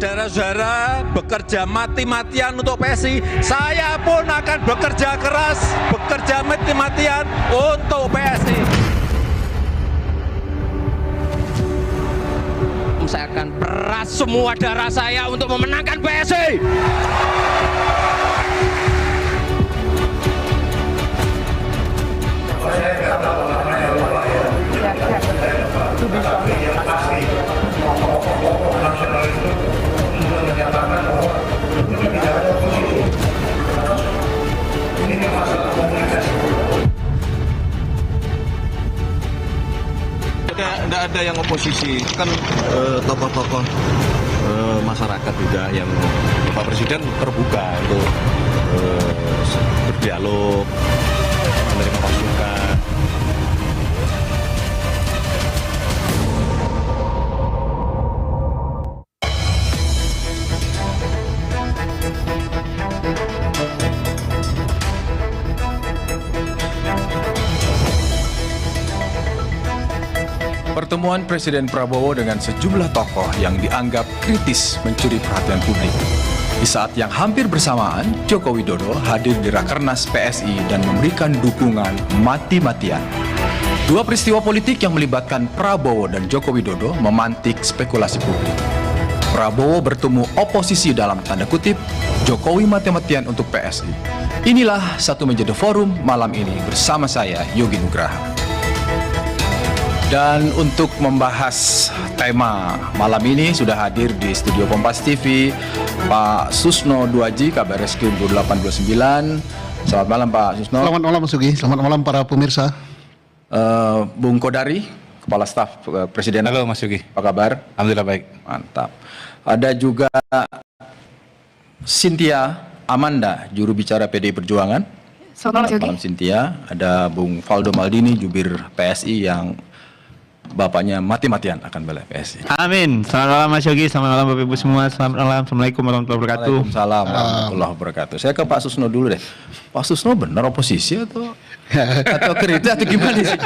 Saudara-saudara bekerja mati-matian untuk PSI, saya pun akan bekerja keras, bekerja mati-matian untuk PSI. Saya akan peras semua darah saya untuk memenangkan PSI. Tidak ada yang oposisi, kan tokoh-tokoh masyarakat juga yang Pak Presiden terbuka untuk berdialog, menerima masukan. Pertemuan Presiden Prabowo dengan sejumlah tokoh yang dianggap kritis mencuri perhatian publik. Di saat yang hampir bersamaan, Joko Widodo hadir di Rakernas PSI dan memberikan dukungan mati-matian. Dua peristiwa politik yang melibatkan Prabowo dan Joko Widodo memantik spekulasi publik. Prabowo bertemu oposisi dalam tanda kutip, Jokowi mati-matian untuk PSI. Inilah Satu Meja The Forum malam ini bersama saya, Yogi Nugraha. Dan untuk membahas tema malam ini sudah hadir di studio Kompas TV Pak Susno Duaji, Kabar Reskrim 2829. Selamat malam Pak Susno. Selamat malam Mas Yogi, selamat malam para pemirsa. Bung Kodari, Kepala Staf Presiden. Halo Mas Yogi. Apa kabar? Alhamdulillah baik. Mantap. Ada juga Cynthia Amanda, juru bicara PDI Perjuangan. Selamat malam Cynthia. Ada Bung Valdo Maldini, jubir PSI yang bapaknya mati-matian akan bela PSI. Amin. Selamat malam Mas Yogi, selamat malam Bapak Ibu semua. Selamat malam. Assalamualaikum warahmatullahi wabarakatuh. Waalaikumsalam warahmatullahi wabarakatuh. Saya ke Pak Susno dulu deh. Pak Susno benar oposisi atau kritis atau gimana sih?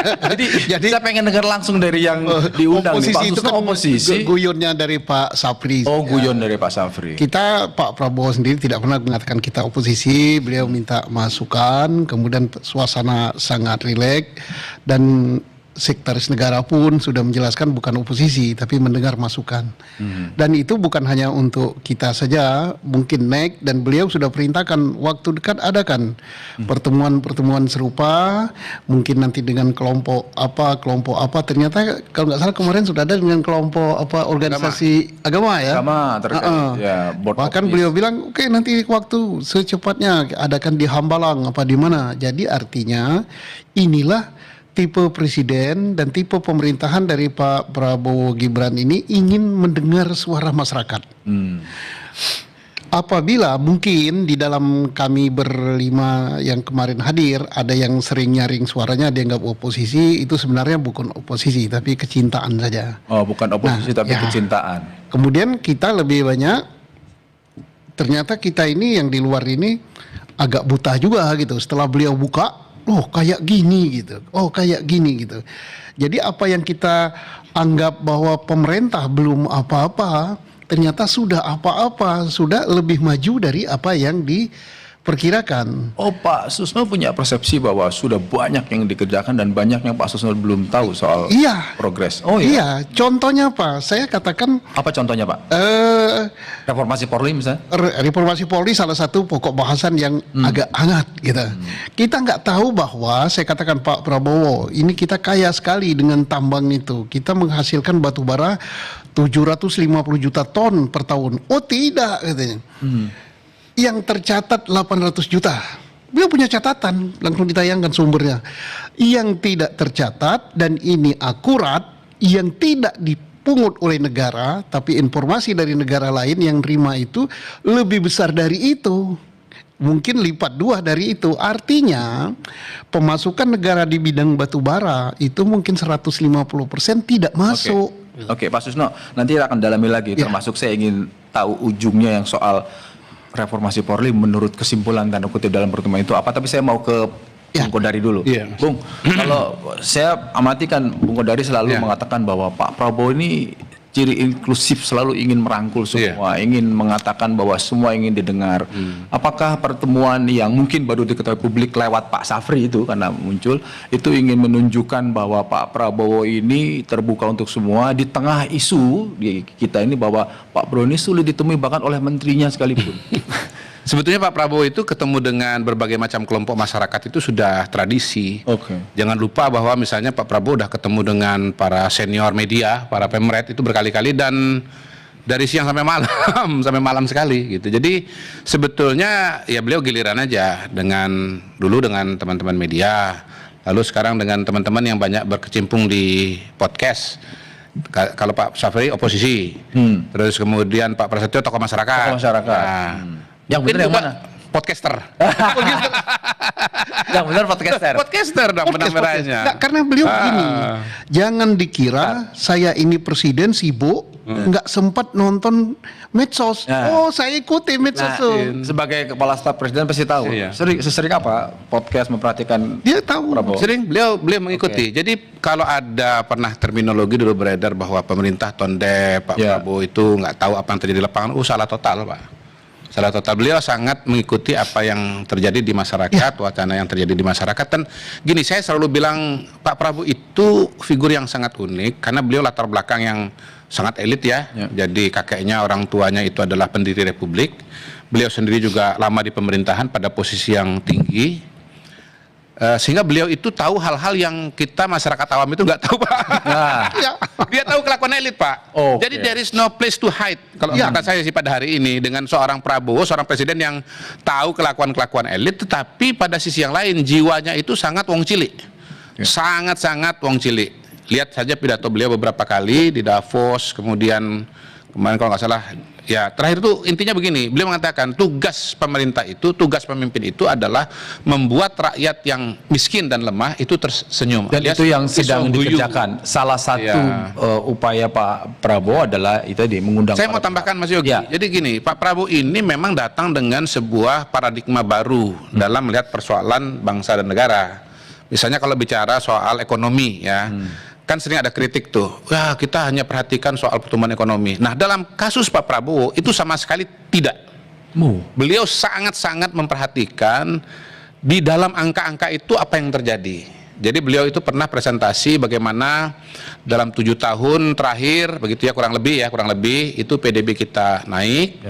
Jadi saya pengen dengar langsung dari yang diundang nih. Pak Oposisi itu Susno kan oposisi. guyonnya dari Pak Sapri. Oh, guyon dari Pak Safri. Kita, Pak Prabowo sendiri tidak pernah mengatakan kita oposisi. Beliau minta masukan, kemudian suasana sangat rileks, dan Sekretaris Negara pun sudah menjelaskan bukan oposisi tapi mendengar masukan. Dan itu bukan hanya untuk kita saja, mungkin naik, dan beliau sudah perintahkan waktu dekat adakan pertemuan-pertemuan serupa, mungkin nanti dengan kelompok apa. Ternyata kalau nggak salah kemarin sudah ada dengan kelompok apa, organisasi agama ya. Agama terkait ya, board bahkan office. beliau bilang oke, nanti waktu secepatnya adakan di Hambalang apa di mana. Jadi artinya inilah tipe presiden dan tipe pemerintahan dari Pak Prabowo Gibran ini ingin mendengar suara masyarakat. Apabila mungkin di dalam kami berlima yang kemarin hadir ada yang sering nyaring suaranya dianggap oposisi, itu sebenarnya bukan oposisi tapi kecintaan saja. Oh, bukan oposisi tapi kecintaan. Kemudian kita lebih banyak, ternyata kita ini yang di luar ini agak buta juga gitu. Setelah beliau buka, oh kayak gini gitu, oh kayak gini gitu. Jadi apa yang kita anggap bahwa pemerintah belum apa-apa, ternyata sudah apa-apa, sudah lebih maju dari apa yang diperkirakan. Oh, Pak Susno punya persepsi bahwa sudah banyak yang dikerjakan dan banyak yang Pak Susno belum tahu soal progres. Oh iya. Contohnya apa? Saya katakan. Apa contohnya Pak? Reformasi Polri misalnya? Reformasi Polri salah satu pokok bahasan yang agak hangat gitu. Kita nggak tahu bahwa, saya katakan Pak Prabowo, ini kita kaya sekali dengan tambang itu. Kita menghasilkan batu bara 750 juta ton per tahun. Oh tidak katanya. Yang tercatat 800 juta. Beliau punya catatan, langsung ditayangkan sumbernya. Yang tidak tercatat dan ini akurat, yang tidak dipungut oleh negara, tapi informasi dari negara lain yang terima itu lebih besar dari itu. Mungkin lipat 2 dari itu. Artinya pemasukan negara di bidang batu bara itu mungkin 150% tidak masuk. Oke, Pak Susno, nanti akan dalami lagi. Termasuk saya ingin tahu ujungnya yang soal reformasi Polri menurut kesimpulan tanda kutip dalam pertemuan itu apa. Tapi saya mau ke Bung Kodari dulu. Bung, kalau saya amati kan Bung Kodari selalu mengatakan bahwa Pak Prabowo ini ciri inklusif, selalu ingin merangkul semua, ingin mengatakan bahwa semua ingin didengar. Apakah pertemuan yang mungkin baru diketahui publik lewat Pak Safri itu karena muncul, itu ingin menunjukkan bahwa Pak Prabowo ini terbuka untuk semua di tengah isu di kita ini bahwa Pak Prabowo ini sulit ditemui bahkan oleh menterinya sekalipun. Sebetulnya Pak Prabowo itu ketemu dengan berbagai macam kelompok masyarakat itu sudah tradisi. Jangan lupa bahwa misalnya Pak Prabowo sudah ketemu dengan para senior media, para pemret itu berkali-kali dan dari siang sampai malam, sampai malam sekali gitu. Jadi sebetulnya ya beliau giliran aja dulu dengan teman-teman media, lalu sekarang dengan teman-teman yang banyak berkecimpung di podcast. Kalau Pak Safri oposisi, terus kemudian Pak Prasetyo tokoh masyarakat. Yang benar yang mana? Podcaster. Yang benar podcaster. Podcaster dong penampilannya. Nggak, karena beliau begini, jangan dikira saya ini presiden sibuk, nggak sempat nonton medsos. Oh, saya ikuti medsos. Sebagai kepala staf presiden pasti tahu. Sering apa podcast memperhatikan Dia tahu. Prabowo? Sering beliau mengikuti. Jadi kalau ada pernah terminologi dulu beredar bahwa pemerintah tondep, Pak Prabowo itu nggak tahu apa yang terjadi di lapangan, salah total Pak. Salah total. Beliau sangat mengikuti apa yang terjadi di masyarakat, wacana yang terjadi di masyarakat. Dan gini, saya selalu bilang Pak Prabowo itu figur yang sangat unik karena beliau latar belakang yang sangat elit ya. Jadi kakeknya, orang tuanya itu adalah pendiri Republik. Beliau sendiri juga lama di pemerintahan pada posisi yang tinggi. Sehingga beliau itu tahu hal-hal yang kita masyarakat awam itu nggak tahu Pak. Dia tahu kelakuan elit Pak. Jadi there is no place to hide. Kalau kata saya sih pada hari ini dengan seorang Prabowo, seorang presiden yang tahu kelakuan elit, tetapi pada sisi yang lain jiwanya itu sangat wong cilik, sangat-sangat wong cilik. Lihat saja pidato beliau beberapa kali di Davos, kemudian kemarin kalau nggak salah. Ya, terakhir itu intinya begini, beliau mengatakan tugas pemerintah itu, tugas pemimpin itu adalah membuat rakyat yang miskin dan lemah itu tersenyum. Dan itu yang sedang dikerjakan. Salah satu upaya Pak Prabowo adalah itu mengundang. Saya mau tambahkan Mas Yogi. Jadi gini, Pak Prabowo ini memang datang dengan sebuah paradigma baru dalam melihat persoalan bangsa dan negara. Misalnya kalau bicara soal ekonomi ya. Kan sering ada kritik tuh, wah kita hanya perhatikan soal pertumbuhan ekonomi. Nah dalam kasus Pak Prabowo itu sama sekali tidak. Beliau sangat-sangat memperhatikan di dalam angka-angka itu apa yang terjadi. Jadi beliau itu pernah presentasi bagaimana dalam 7 tahun terakhir, begitu ya kurang lebih itu PDB kita naik,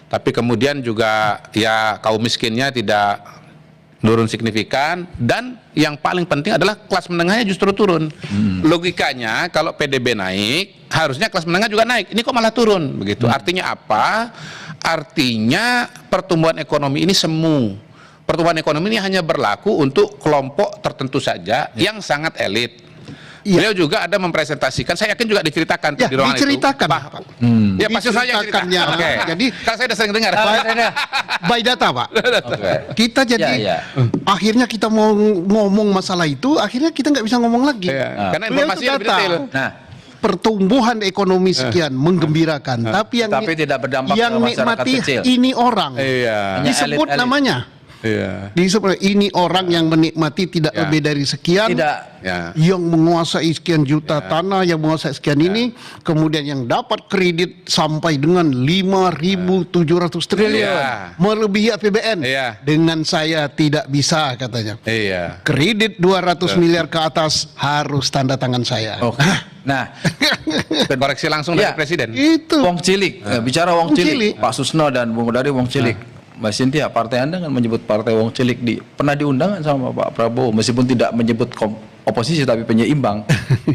tapi kemudian juga ya kaum miskinnya tidak turun signifikan, dan yang paling penting adalah kelas menengahnya justru turun. Logikanya kalau PDB naik, harusnya kelas menengah juga naik. Ini kok malah turun begitu. Artinya apa? Artinya pertumbuhan ekonomi ini semu. Pertumbuhan ekonomi ini hanya berlaku untuk kelompok tertentu saja yang sangat elit. Beliau juga ada mempresentasikan, saya yakin juga diceritakan di ruangan diceritakan, itu. Ya pasti saya ceritakan. Jadi karena saya sudah sering dengar. by data Pak. Kita jadi akhirnya kita mau ngomong masalah itu, akhirnya kita nggak bisa ngomong lagi. Karena informasinya lebih detail. Pertumbuhan ekonomi sekian menggembirakan, tapi tidak berdampak yang ke masyarakat nikmati kecil. ini orang disebut elit. namanya. Disebut ini orang yang menikmati tidak lebih dari sekian, yang menguasai sekian juta tanah, yang menguasai sekian ini, kemudian yang dapat kredit sampai dengan 5.700 triliun, melebihi APBN. Dengan saya tidak bisa katanya. Kredit 200 miliar ke atas harus tanda tangan saya. Nah, koreksi langsung dari Presiden. Itu wong cilik. Bicara wong cilik, Pak Susno dan Bung Kodari wong cilik. Mbak Cynthia, partai Anda kan menyebut partai wong cilik pernah diundang sama Pak Prabowo meskipun tidak menyebut oposisi tapi penyeimbang.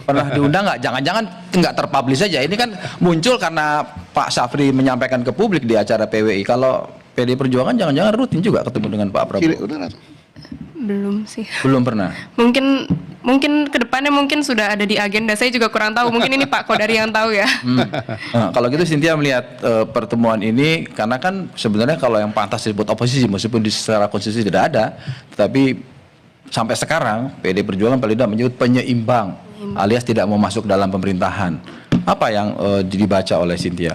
Pernah diundang nggak? Jangan-jangan nggak terpublish saja. Ini kan muncul karena Pak Safri menyampaikan ke publik di acara PWI. Kalau PD Perjuangan jangan-jangan rutin juga ketemu dengan Pak Prabowo. Belum sih. Belum pernah. Mungkin kedepannya mungkin sudah ada di agenda. Saya juga kurang tahu. Mungkin ini Pak Kodari yang tahu ya. Nah, kalau gitu Cynthia melihat pertemuan ini, karena kan sebenarnya kalau yang pantas disebut oposisi meskipun secara konstitusi tidak ada, tetapi sampai sekarang PD Perjuangan paling tidak menyebut penyeimbang alias tidak mau masuk dalam pemerintahan. Apa yang dibaca oleh Cynthia?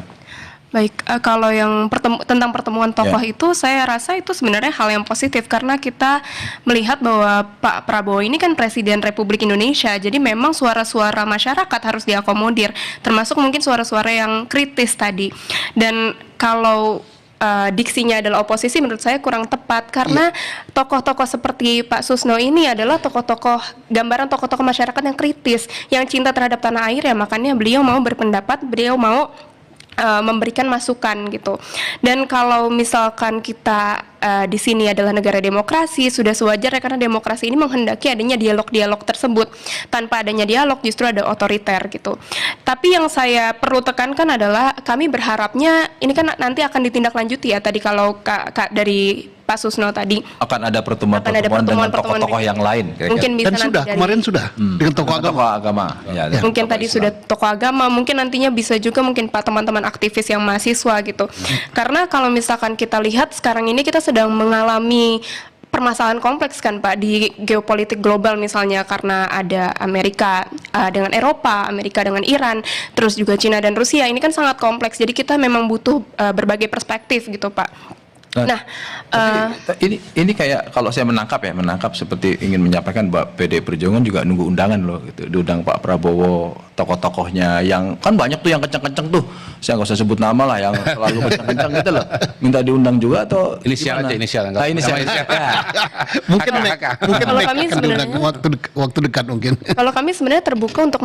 Baik, kalau yang tentang pertemuan tokoh itu, saya rasa itu sebenarnya hal yang positif karena kita melihat bahwa Pak Prabowo ini kan Presiden Republik Indonesia, jadi memang suara-suara masyarakat harus diakomodir, termasuk mungkin suara-suara yang kritis tadi. Dan kalau diksinya adalah oposisi, menurut saya kurang tepat karena tokoh-tokoh seperti Pak Susno ini adalah gambaran tokoh-tokoh masyarakat yang kritis, yang cinta terhadap tanah air, ya makanya beliau mau berpendapat, beliau mau memberikan masukan gitu. Dan kalau misalkan kita di sini adalah negara demokrasi, sudah sewajarnya karena demokrasi ini menghendaki adanya dialog-dialog tersebut. Tanpa adanya dialog justru ada otoriter gitu. Tapi yang saya perlu tekankan adalah kami berharapnya ini kan nanti akan ditindaklanjuti ya tadi kalau dari Pak Susno tadi Akan ada pertemuan-pertemuan dengan tokoh-tokoh yang lain kira-kira. mungkin bisa Dan nanti sudah, kemarin sudah dengan tokoh agama. Ya, mungkin tokoh tadi Islam. sudah tokoh agama, mungkin nantinya bisa juga mungkin Pak teman-teman aktivis yang mahasiswa gitu. Karena kalau misalkan kita lihat sekarang ini kita sedang mengalami permasalahan kompleks kan Pak di geopolitik global, misalnya karena ada Amerika dengan Eropa, Amerika dengan Iran, terus juga Cina dan Rusia. Ini kan sangat kompleks. Jadi kita memang butuh berbagai perspektif gitu Pak. Nah, ini kayak kalau saya menangkap seperti ingin menyampaikan bahwa PD Perjuangan juga nunggu undangan loh gitu. Diundang Pak Prabowo, tokoh-tokohnya yang kan banyak tuh yang kenceng-kenceng tuh. Saya nggak usah sebut nama lah yang selalu kenceng-kenceng gitu loh. Minta diundang juga atau Inisial gimana? aja, inisial. Nah, inisial. Mungkin Kalau kami akan sebenarnya- diundang waktu dekat mungkin. kalau kami sebenarnya terbuka untuk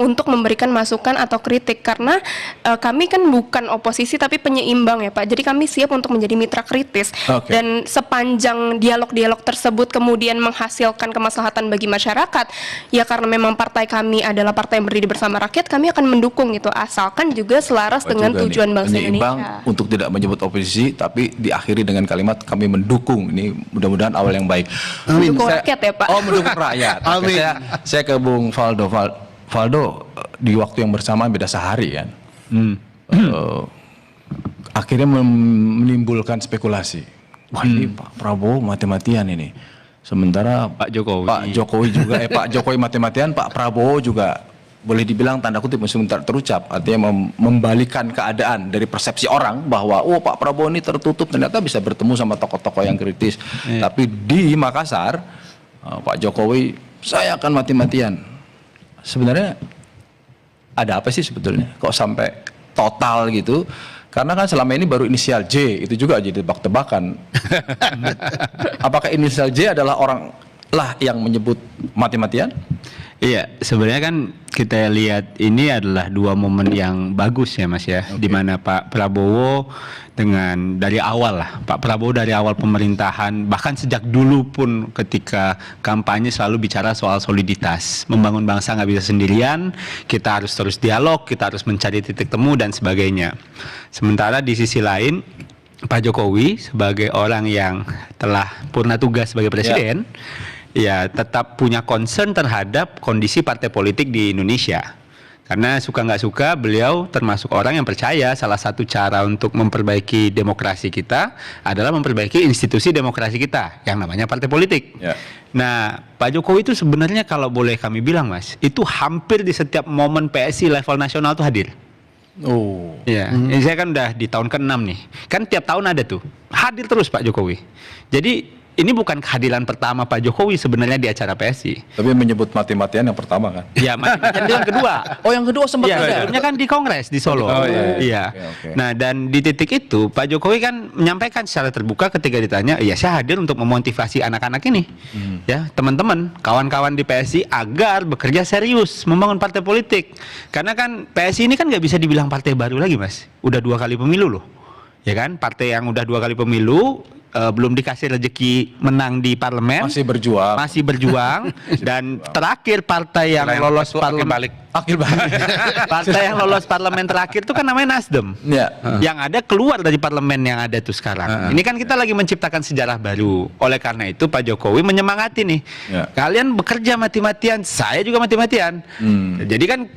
untuk memberikan masukan atau kritik karena kami kan bukan oposisi tapi penyeimbang ya Pak. Jadi kami siap untuk menjadi mitra kritis. Oke. Dan sepanjang dialog-dialog tersebut kemudian menghasilkan kemaslahatan bagi masyarakat, ya karena memang partai kami adalah partai yang berdiri bersama rakyat, kami akan mendukung itu asalkan juga selaras dengan Juga nih, tujuan bangsa penyeimbang Indonesia. untuk tidak menyebut oposisi tapi diakhiri dengan kalimat kami mendukung. Ini mudah-mudahan awal yang baik. Mendukung rakyat ya Pak. Oh, mendukung rakyat. Oke, Amin. saya ke Bung Valdo. Valdo, di waktu yang bersamaan beda sehari kan. Akhirnya menimbulkan spekulasi. Wah, ini Pak Prabowo mati-matian ini. Sementara Pak Jokowi. Pak Jokowi juga Pak Jokowi mati-matian, Pak Prabowo juga boleh dibilang tanda kutip sebentar terucap, artinya membalikan keadaan dari persepsi orang bahwa Pak Prabowo ini tertutup, ternyata bisa bertemu sama tokoh-tokoh yang kritis. Tapi di Makassar Pak Jokowi saya akan mati-matian. Sebenarnya ada apa sih sebetulnya kok sampai total gitu? Karena kan selama ini baru inisial J, itu juga jadi tebak-tebakan. Apakah inisial J adalah orang lah yang menyebut mati-matian? Iya, sebenarnya kan kita lihat ini adalah dua momen yang bagus ya Mas ya, di mana Pak Prabowo dari awal lah, Pak Prabowo dari awal pemerintahan, bahkan sejak dulu pun ketika kampanye selalu bicara soal soliditas, membangun bangsa nggak bisa sendirian, kita harus terus dialog, kita harus mencari titik temu dan sebagainya. Sementara di sisi lain, Pak Jokowi sebagai orang yang telah purna tugas sebagai presiden, ya tetap punya concern terhadap kondisi partai politik di Indonesia. Karena suka nggak suka beliau termasuk orang yang percaya salah satu cara untuk memperbaiki demokrasi kita adalah memperbaiki institusi demokrasi kita yang namanya partai politik. Ya. Nah, Pak Jokowi itu sebenarnya kalau boleh kami bilang Mas, itu hampir di setiap momen PSI level nasional tuh hadir. Oh. Ya, ini saya kan udah di tahun ke-6 nih. Kan tiap tahun ada tuh. Hadir terus Pak Jokowi. Jadi ini bukan kehadiran pertama Pak Jokowi sebenarnya di acara PSI. Tapi menyebut mati-matian yang pertama kan? Ya, mati-matian itu yang kedua. Oh, yang kedua sempat Iya, ada. sebelumnya kan di Kongres di Solo. Oh, iya. Iya. Oke. Nah, dan di titik itu Pak Jokowi kan menyampaikan secara terbuka ketika ditanya, "Ya, saya hadir untuk memotivasi anak-anak ini." Ya, teman-teman, kawan-kawan di PSI agar bekerja serius membangun partai politik. Karena kan PSI ini kan nggak bisa dibilang partai baru lagi, Mas. Udah 2 kali pemilu loh. Ya kan? Partai yang udah 2 kali pemilu belum dikasih rezeki menang di parlemen, Masih berjuang. Dan terakhir partai yang lolos parlemen partai yang lolos parlemen terakhir itu kan namanya Nasdem. Ya. Yang ada keluar dari parlemen yang ada tuh sekarang. Ini kan kita lagi menciptakan sejarah baru. Oleh karena itu Pak Jokowi menyemangati nih. Ya. Kalian bekerja mati-matian, saya juga mati-matian. Jadi kan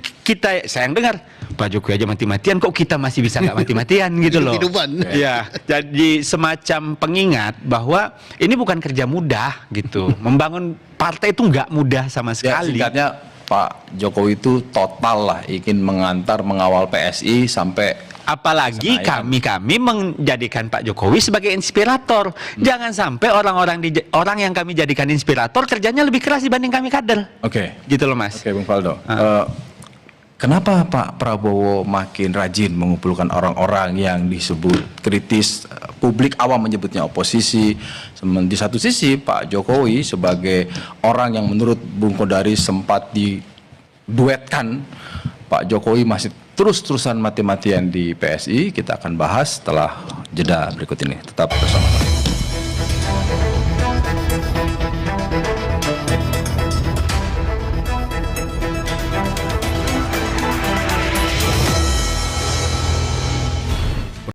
saya yang dengar Pak Jokowi aja mati-matian, kok kita masih bisa nggak mati-matian gitu loh. Kehidupan. Ya, jadi semacam pengingat bahwa ini bukan kerja mudah gitu. Membangun partai itu nggak mudah sama Ya, sekali. singkatnya Pak Jokowi itu total lah ingin mengawal PSI sampai Apalagi kami menjadikan Pak Jokowi sebagai inspirator. Jangan sampai orang yang kami jadikan inspirator kerjanya lebih keras dibanding kami kader. Oke. Gitu loh Mas. Oke, Bung Faldo. Kenapa Pak Prabowo makin rajin mengumpulkan orang-orang yang disebut kritis, publik awam menyebutnya oposisi. Di satu sisi Pak Jokowi sebagai orang yang menurut Bung Kodari sempat diduetkan, Pak Jokowi masih terus-terusan mati-matian di PSI. Kita akan bahas setelah jeda berikut ini. Tetap bersama kami.